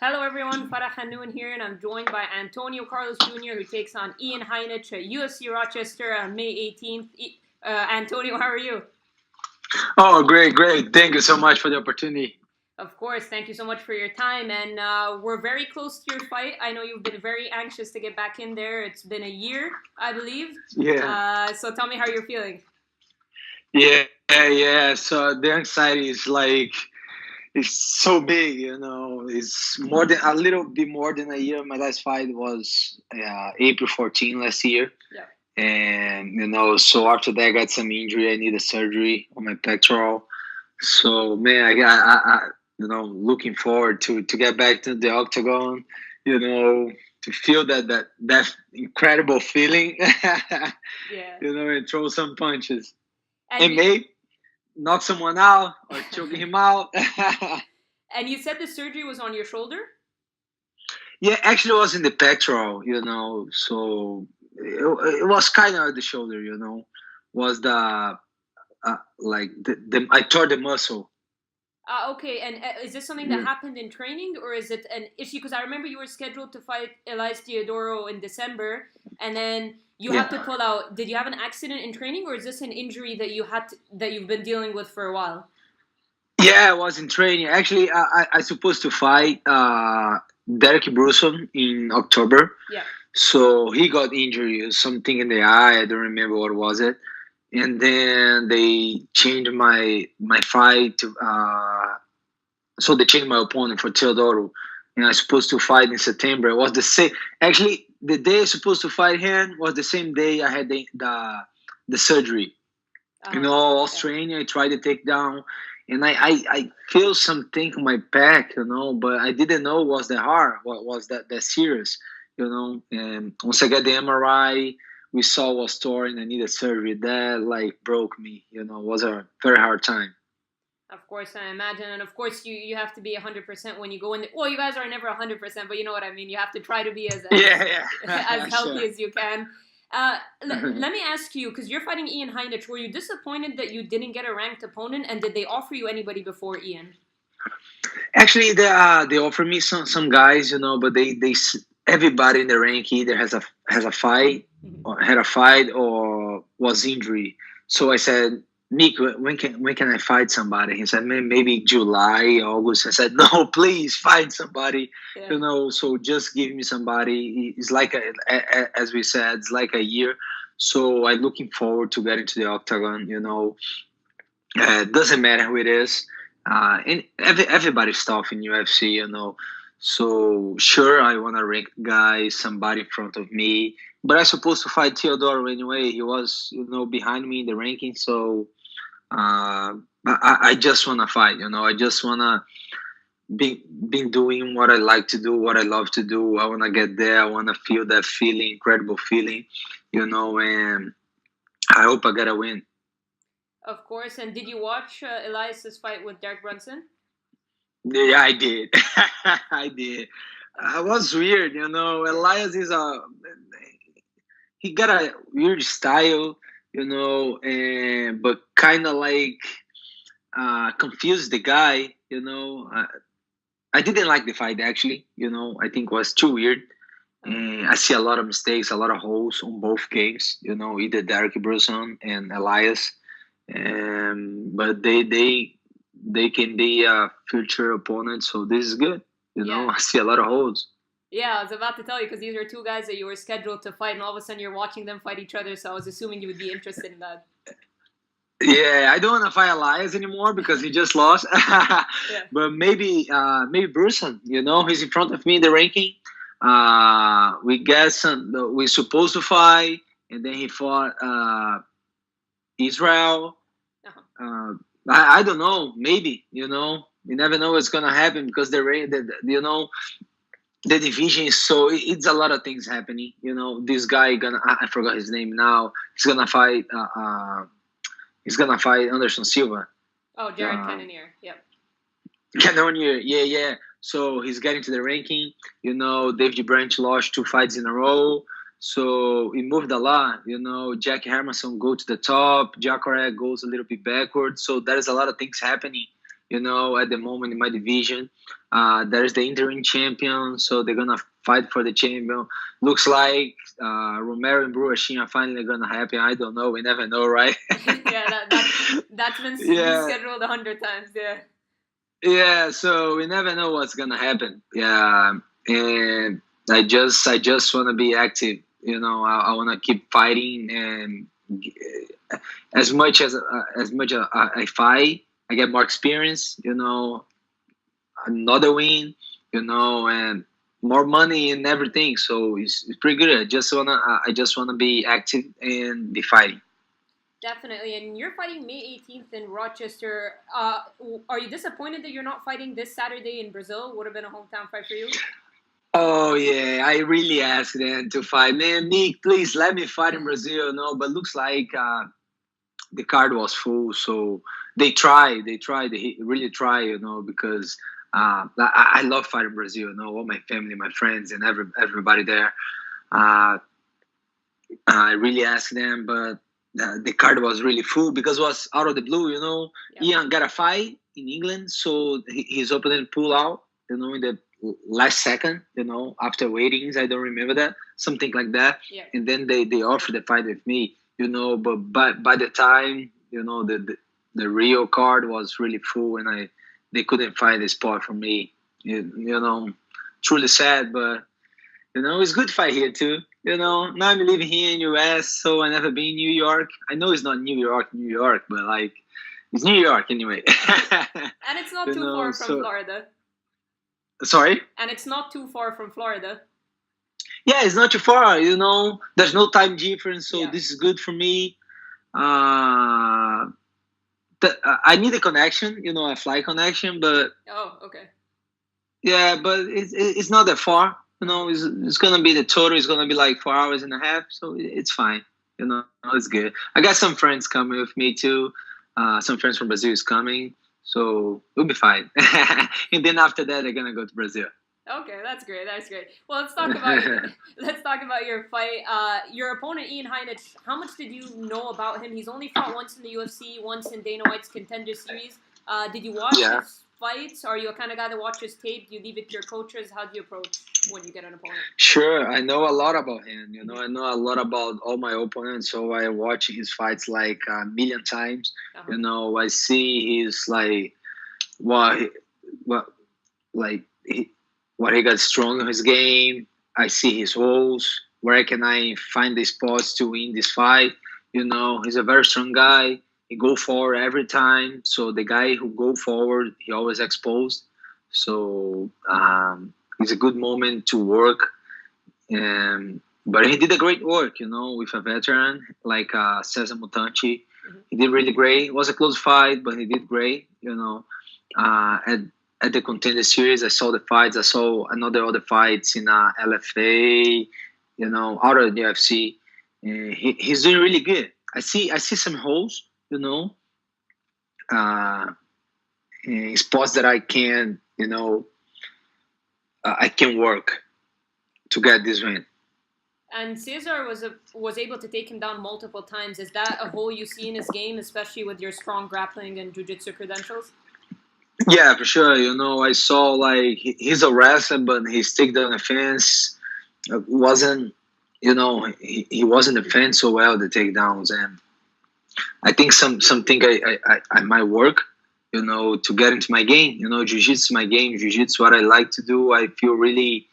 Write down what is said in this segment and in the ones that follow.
Hello everyone, Farah Hanoun here, and I'm joined by Antonio Carlos Jr., who takes on Ian Heinisch at UFC Rochester on May 18th. Antonio, how are you? Oh, great, great. Thank you so much for the opportunity. Of course, thank you so much for your time, and we're very close to your fight. I know you've been very anxious to get back in there. It's been a year, I believe. Yeah, So tell me how you're feeling. yeah. So the anxiety is like, it's so big, you know. It's more than a little bit more than a year. My last fight was April 14 last year. Yeah. And, so after that, I got some injury. I needed surgery on my pectoral. So, man, looking forward to get back to the octagon, to feel that incredible feeling, Yeah. and throw some punches. And maybe knock someone out or choke him out. And you said the surgery was on your shoulder? Yeah, actually, it was in the pectoral, so it was kind of the shoulder, was the I tore the muscle. Okay, and is this something that happened in training, or is it an issue? Because I remember you were scheduled to fight Elias Theodoro in December, and then you had to pull out. Did you have an accident in training, or is this an injury that that you've been dealing with for a while? Yeah, I was in training. Actually, I supposed to fight Derek Brunson in October. Yeah. So he got injury, something in the eye. I don't remember what was it. And then they changed my fight. So they changed my opponent for Teodoro, and I was supposed to fight in September. It was the same. Actually, the day I was supposed to fight him was the same day I had the surgery. I was training. I tried to take down, and I feel something in my back, but I didn't know it was that hard. What was that serious, And once I got the MRI, we saw it was torn. I needed surgery. That broke me. It was a very hard time. Of course, I imagine, and of course, you have to be 100% when you go in. Well, you guys are never 100%, but you know what I mean. You have to try to be as as healthy as you can. Let me ask you, because you're fighting Ian Heinisch, were you disappointed that you didn't get a ranked opponent, and did they offer you anybody before Ian? Actually, they offered me some guys, but they everybody in the rank either has a fight, or had a fight, or was injury. So I said, Nick, when can I fight somebody? He said, maybe July, August. I said, no, please fight somebody. Yeah. So just give me somebody. It's like as we said, it's like a year. So I'm looking forward to getting to the octagon. It doesn't matter who it is. And everybody's tough in UFC. So sure, I want to rank guy, somebody in front of me. But I supposed to fight Theodoro anyway. He was, behind me in the ranking. So I just want to fight. I just want to be doing what I like to do, what I love to do. I want to get there. I want to feel that feeling, incredible feeling. And I hope I get a win. Of course. And did you watch Elias's fight with Derek Brunson? Yeah, I did. I did. It was weird, Elias he got a weird style, and but kind of confused the guy, I didn't like the fight actually, I think it was too weird. And I see a lot of mistakes, a lot of holes on both games, either Derek Brunson and Elias. But they can be a future opponent, so this is good. I see a lot of holes. Yeah, I was about to tell you, because these are two guys that you were scheduled to fight, and all of a sudden you're watching them fight each other, so I was assuming you would be interested in that. Yeah, I don't want to fight Elias anymore because he just lost. But maybe Brunson, he's in front of me in the ranking. We're supposed to fight, and then he fought Israel. I don't know. Maybe, you never know what's gonna happen because the division is so. It's a lot of things happening. This guy I forgot his name now. He's gonna fight. He's gonna fight Anderson Silva. Oh, Jared Cannonier. Yep. Cannonier. Yeah. So he's getting to the ranking. David Branch lost 2 fights in a row. So it moved a lot. Jack Hermanson go to the top. Jacare goes a little bit backwards. So there's a lot of things happening. you know, at the moment in my division. There's the interim champion, so they're gonna fight for the champion. Looks like Romero and Bruashin are finally gonna happen. I don't know. We never know, right? Yeah, that's been scheduled 100 times. Yeah. Yeah, so we never know what's gonna happen. Yeah, and I just want to be active. You know, I want to keep fighting, and as much as I fight, I get more experience. You know, another win. You know, and more money and everything. So it's pretty good. I just wanna be active and be fighting. Definitely, and you're fighting May 18th in Rochester. Are you disappointed that you're not fighting this Saturday in Brazil? Would have been a hometown fight for you. Oh yeah, I really asked them to fight. Man, Nick, please let me fight in Brazil. No, but looks like the card was full. So they really try. You know, because I love fighting Brazil. You know, all my family, my friends, and everybody there. I really asked them, but the card was really full because it was out of the blue. You know, Ian got a fight in England, so his opponent pulled out. You know, in the last second, you know, after waitings, I don't remember that, something like that. Yeah. And then they offered the fight with me, you know, but by the time, you know, the real card was really full, and they couldn't find a spot for me. You know, truly sad, but you know, it's good fight here too. You know, now I'm living here in US, so I never been in New York. I know it's not New York, but like it's New York anyway. And it's not too far from Florida. Sorry? And it's not too far from Florida. Yeah, it's not too far, you know. There's no time difference, so this is good for me. I need a connection, you know, a flight connection, but... Oh, okay. Yeah, but it's not that far. You know, it's going to be the total is going to be like 4 hours and a half, so it's fine. You know, it's good. I got some friends coming with me too. Some friends from Brazil is coming. So we'll be fine. And then after that, they're gonna go to Brazil. Okay, that's great. Well, let's talk about your fight. Your opponent, Ian Heinisch. How much did you know about him? He's only fought once in the UFC, once in Dana White's Contender Series. Did you watch his fights? Are you a kind of guy that watches tape? Do you leave it to your coaches? How do you approach when you get an opponent? Sure, I know a lot about him. You know, I know a lot about all my opponents. So I watch his fights like a million times. Uh-huh. You know, I see his like what he got strong in his game. I see his holes. Where can I find the spots to win this fight? You know, he's a very strong guy. He go forward every time. So the guy who go forward, he always exposed. So it's a good moment to work. But he did a great work, you know, with a veteran like Cesar Mutanchi. Mm-hmm. He did really great. It was a close fight, but he did great, you know. At the Contender Series, I saw the fights. I saw other fights in LFA, you know, out of the UFC. He's doing really good. I see some holes, you know, in spots that I can, you know, I can work to get this win. And Cesar was able to take him down multiple times. Is that a hole you see in his game, especially with your strong grappling and jiu-jitsu credentials? Yeah, for sure. You know, I saw like he's a wrestler, but his takedown defense wasn't, you know, he wasn't defend so well the takedowns, and I think something I might work, you know, to get into my game. You know, jiu-jitsu my game. Jiu-jitsu what I like to do. I feel really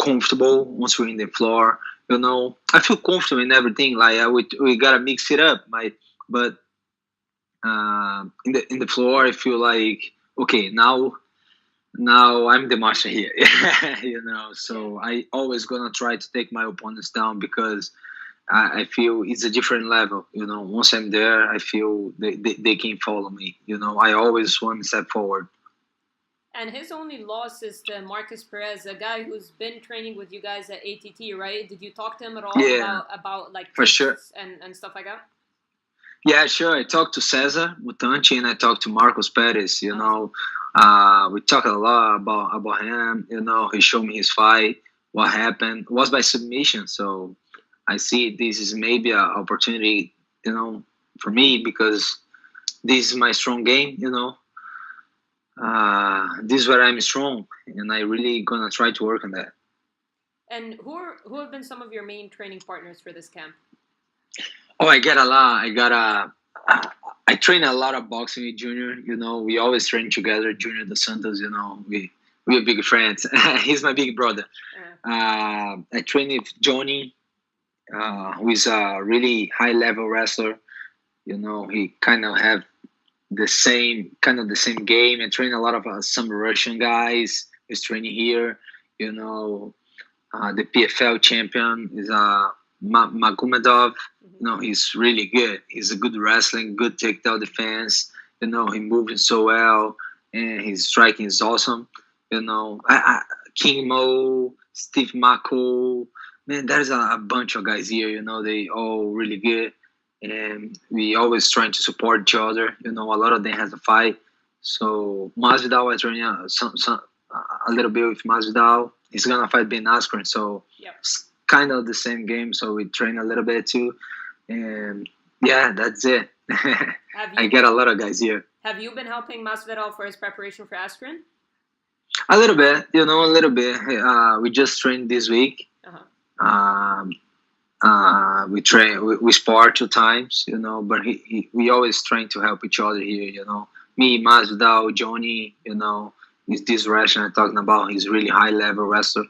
comfortable once we're in the floor. You know, I feel comfortable in everything. Like we gotta mix it up. But in the floor, I feel like okay, now I'm the master here. You know, so I always gonna try to take my opponents down because I feel it's a different level. You know, once I'm there, I feel they can follow me. You know, I always one step forward. And his only loss is to Marcus Perez, a guy who's been training with you guys at ATT, right? Did you talk to him at all about like for sure and stuff like that? Yeah, sure. I talked to Cesar Mutanchi and I talked to Marcos Perez. You know, we talked a lot about him. You know, he showed me his fight, what happened. It was by submission, so I see this is maybe an opportunity, you know, for me because this is my strong game. You know, this is where I'm strong, and I really gonna try to work on that. And who have been some of your main training partners for this camp? Oh, I get a lot. I train a lot of boxing with Junior. We always train together. Junior dos Santos. We're big friends. He's my big brother. I train with Johnny, who is a really high level wrestler. He kind of have the same game. I train a lot of some Russian guys who's training here. The PFL champion is Magomedov. He's really good. He's a good wrestling, good takedown defense. He moves so well, and his striking is awesome. King Mo, Steve Mako, man, there's a bunch of guys here. They all really good, and we always trying to support each other. A lot of them has a fight. So Masvidal, I train a little bit with Masvidal. He's gonna fight Ben Askren, so it's kind of the same game. So we train a little bit too, and yeah, that's it. I get a lot of guys here. Have you been helping Masvidal for his preparation for Askren? A little bit, a little bit. We just trained this week. We train, we spar 2 times, but we always trying to help each other here. Me, Masvidal, Johnny, is this wrestler I'm talking about. He's really high level wrestler.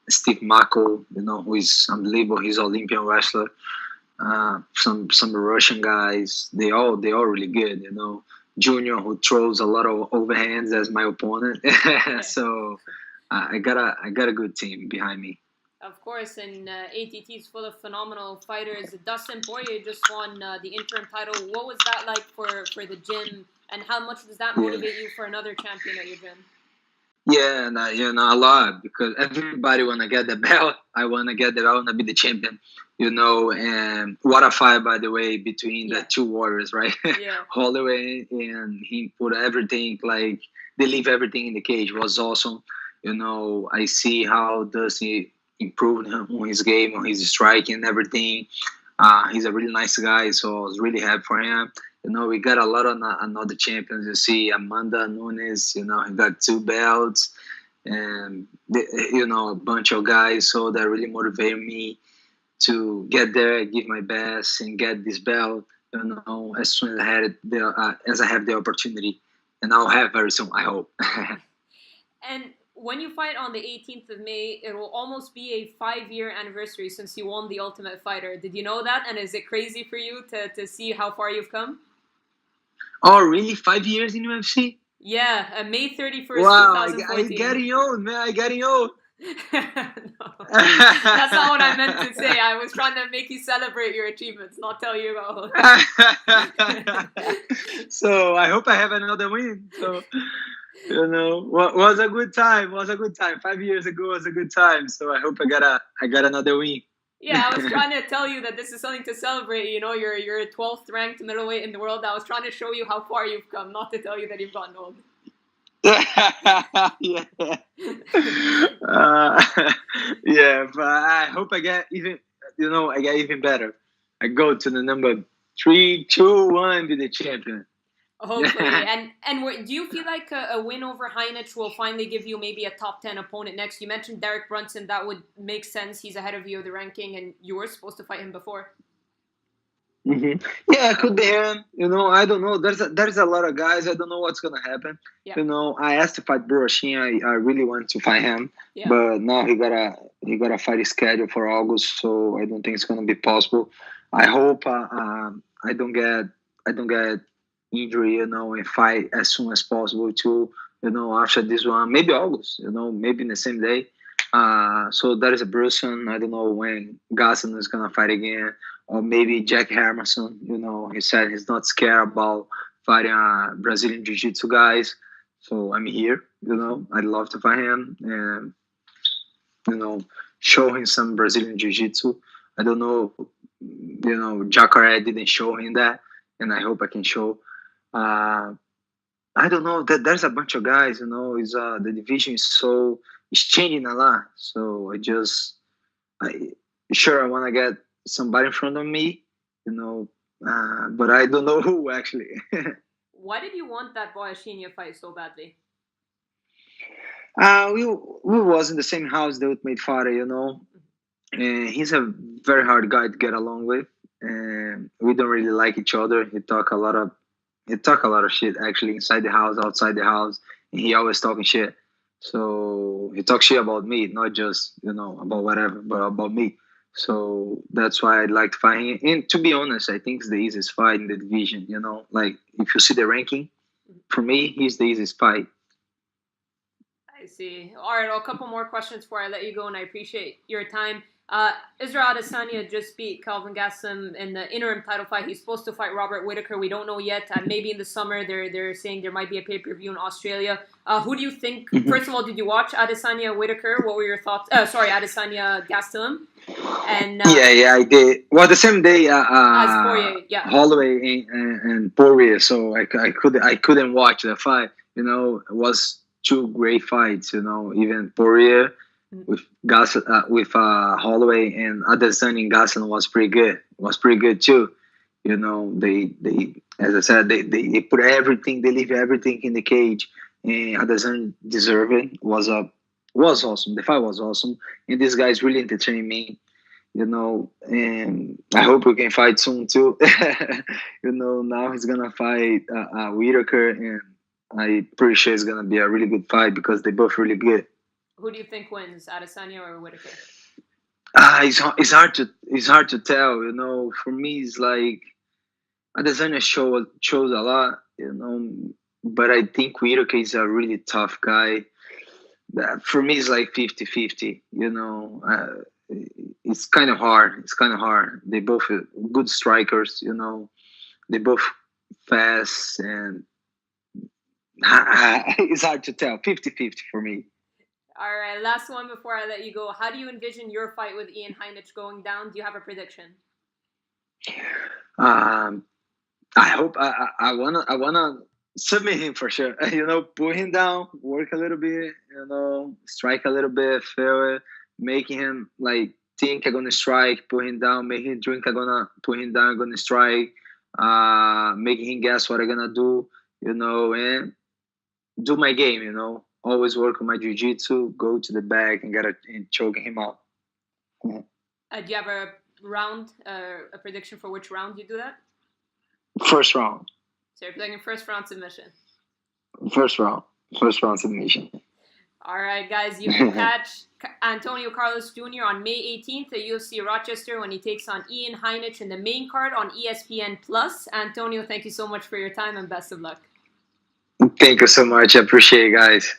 Steve Mako, who is unbelievable. He's Olympian wrestler. Some Russian guys. They all really good. Junior, who throws a lot of overhands as my opponent. So I got a good team behind me. Of course, and ATT is full of phenomenal fighters. Dustin Poirier just won the interim title. What was that like for the gym, and how much does that motivate you for another champion at your gym? Yeah, and a lot, because everybody want to get the belt. I want to get the belt. I want to be the champion. And what a fight, by the way, between the 2 warriors, right? Yeah. Holloway, and he put everything, like, they leave everything in the cage. It was awesome. I see how Dustin improved on his game, on his striking and everything. He's a really nice guy, so I was really happy for him. We got a lot of another champions. You see Amanda Nunes, he got 2 belts, and a bunch of guys. So that really motivated me to get there, give my best, and get this belt. As soon as I have the opportunity, and I'll have very soon, I hope. And when you fight on the 18th of May, it will almost be a 5-year anniversary since you won the Ultimate Fighter. Did you know that? And is it crazy for you to see how far you've come? Oh, really? 5 years in UFC? Yeah, May 31st, wow, 2014. I'm getting old, man. I'm getting old. No, that's not what I meant to say. I was trying to make you celebrate your achievements, not tell you about. So I hope I have another win. So was a good time. 5 years ago was a good time. So I hope I got another win. Yeah, I was trying to tell you that this is something to celebrate. You're 12th ranked middleweight in the world. I was trying to show you how far you've come, not to tell you that you've gotten old. Yeah. Yeah, but I hope I get even better. I go to the number 3, 2, 1, be the champion. Hopefully. And do you feel like a win over Heinisch will finally give you maybe a top 10 opponent next? You mentioned Derek Brunson. That would make sense. He's ahead of you of the ranking, and you were supposed to fight him before. Mm-hmm. Yeah, it could be him. I don't know. There's a lot of guys. I don't know what's gonna happen. Yeah. I asked to fight Buroshin. I really want to fight him, but now he got a fight schedule for August, so I don't think it's gonna be possible. I hope I don't get injury, and fight as soon as possible too. After this one, maybe August. Maybe in the same day. So that is a Bruson. I don't know when Gasson is gonna fight again, or maybe Jack Hermanson. He said he's not scared about fighting Brazilian Jiu-Jitsu guys. So I'm here. I'd love to fight him and show him some Brazilian Jiu-Jitsu. I don't know. Jacare didn't show him that, and I hope I can show. I don't know. There's a bunch of guys. The division is changing a lot. So I want to get somebody in front of me. But I don't know who actually. Why did you want that Boyashinya fight so badly? We was in the same house, the Ultimate Fighter, you know. And he's a very hard guy to get along with, and we don't really like each other. He talk a lot of shit actually inside the house, outside the house, and he always talking shit. So he talks shit about me, not just about whatever, but about me. So that's why I'd like to fight him. And to be honest, I think it's the easiest fight in the division. Like if you see the ranking, for me, he's the easiest fight. I see. All right, well, a couple more questions before I let you go, and I appreciate your time. Israel Adesanya just beat Calvin Gastelum in the interim title fight. He's supposed to fight Robert Whittaker. We don't know yet. Maybe in the summer. They're saying there might be a pay-per-view in Australia. Who do you think? First of all, did you watch Adesanya Whittaker? What were your thoughts? Adesanya Gastelum. And yeah, I did. Well, the same day as Poirier, yeah. Holloway and Poirier. So I couldn't watch the fight. It was two great fights. Even Poirier with Holloway and Adesanya and Gastelum was pretty good. Was pretty good too. They as I said, they put everything, they leave everything in the cage, and Adesanya deserved it. Was awesome. The fight was awesome, and this guy's really entertaining me. And I hope we can fight soon too. Now he's gonna fight Whittaker, and I'm pretty sure it's gonna be a really good fight because they're both really good. Who do you think wins, Adesanya or Whittaker? It's hard to tell. For me, it's like Adesanya shows a lot. But I think Whittaker is a really tough guy. For me, it's like 50-50. It's kind of hard. They both good strikers. They both fast, and it's hard to tell. 50-50 for me. All right, last one before I let you go. How do you envision your fight with Ian Heinisch going down? Do you have a prediction? I hope I wanna submit him for sure. Put him down, work a little bit. Strike a little bit, feel it, making him like think I'm gonna strike, put him down, make him drink. I'm gonna put him down, I'm gonna strike. Making him guess what I'm gonna do. And do my game. Always work on my jiu-jitsu, go to the back and choke him out. Do you have a round, a prediction for which round you do that? First round. So you're predicting first round submission. First round submission. All right, guys, you can catch Antonio Carlos Jr. on May 18th at UFC Rochester when he takes on Ian Heinisch in the main card on ESPN+. Antonio, thank you so much for your time and best of luck. Thank you so much. I appreciate it, guys.